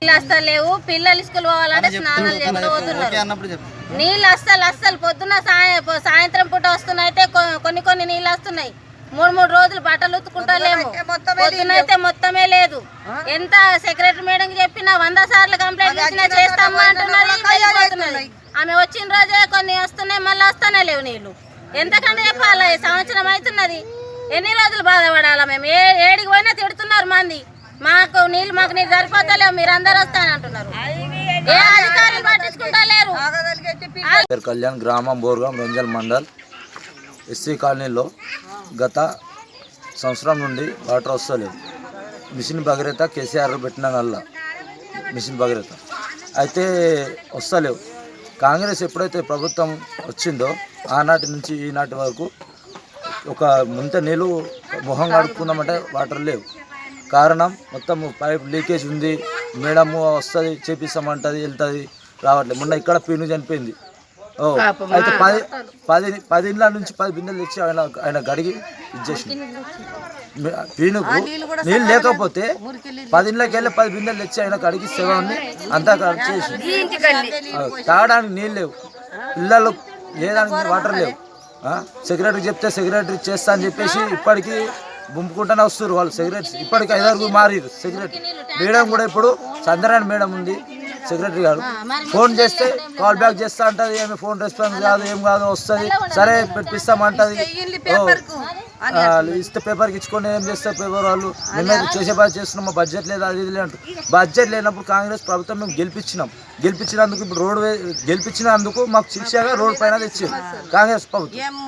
నీళ్ళు వస్తలేవు, పిల్లలు స్కూల్ పోవాలంటే స్నానాలు చేసుకోతున్నారు. నీళ్ళు అస్సలు పొద్దున్న సాయంత్రం పూట వస్తున్నాయితే కొన్ని నీళ్ళు వస్తున్నాయి. 3 రోజులు బట్టలు ఉతుకుంటలేము. పొద్దునైతే మొత్తమే లేదు. ఎంత సెక్రటరీ మేడం చెప్పినా 100 సార్లు కంప్లైంట్ ఇచ్చినా చేస్తాము అంటున్నది. ఆమె వచ్చిన రోజే కొన్ని వస్తున్నాయి, మళ్ళీ వస్తానే లేవు నీళ్లు. ఎంతకంటే చెప్పాలి? సంవత్సరం అవుతున్నది. ఎన్ని రోజులు బాధపడాలా మేము? ఏడికి పోయినా తిడుతున్నారు మంది. మాకు నీళ్ళు సరిపోతలేవు, మీరు అందరు వస్తానంటున్నారు. ఏ అధికారులు పట్టించుకుంటలేరు. కళ్యాణ్ గ్రామం బోర్గాం రంజల్ మండల్ ఎస్సీ కాలనీలో గత సంవత్సరం నుండి వాటర్ వస్తలేవు. మిషన్ భగీరథ కేసీఆర్ పెట్టిన నల్ల మిషన్ భగీరథ అయితే వస్తలేవు. కాంగ్రెస్ ఎప్పుడైతే ప్రభుత్వం వచ్చిందో ఆనాటి నుంచి ఈనాటి వరకు ఒక ముంత నీళ్ళు మొహం కడుక్కుందామంటే వాటర్ లేవు. కారణం మొత్తం పైప్ లీకేజ్ ఉంది. మేడం వస్తుంది, చేపిస్తామంటుంది, వెళ్తుంది, రావట్లేదు. మొన్న ఇక్కడ పీను చనిపోయింది. అయితే 10 ఇండ్ల నుంచి 10 బిందెలు తెచ్చి ఆయన గడిగి ఇచ్చేసింది. పీనుకు నీళ్ళు లేకపోతే 10 ఇండ్లకి వెళ్ళి 10 బిందెలు తెచ్చి ఆయన గడిగి సేవని అంతా చేసి తాగడానికి నీళ్ళు లేవు. పిల్లలు ఏదానికి వాటర్ లేవు. సెక్రటరీ చెప్తే సెక్రటరీ చేస్తా అని చెప్పేసి ఇప్పటికీ గుంపుకుంటూనే వస్తారు వాళ్ళు. సెక్రటరీ ఇప్పటికి 5 మారారు. సెక్రటరీ మేడం కూడా ఇప్పుడు చంద్రరాయణ మేడం ఉంది సెక్రటరీ గారు. ఫోన్ చేస్తే కాల్ బ్యాక్ చేస్తా అంటది. ఏమి ఫోన్ రెస్పాన్స్ కాదు, ఏం కాదు, వస్తుంది సరే పెట్టిస్తామంటది. ఇస్తే పేపర్కి ఇచ్చుకొని ఏం చేస్తారు పేపర్ వాళ్ళు? మేమైతే చేసే బాధ చేస్తున్నాం, మా బడ్జెట్ లేదు, అది ఇది లేదు. బడ్జెట్ లేనప్పుడు కాంగ్రెస్ ప్రభుత్వం మేము గెలిపించినందుకు ఇప్పుడు గెలిపించినందుకు మాకు శిక్షగా రోడ్డు పైన తెచ్చింది కాంగ్రెస్ ప్రభుత్వం.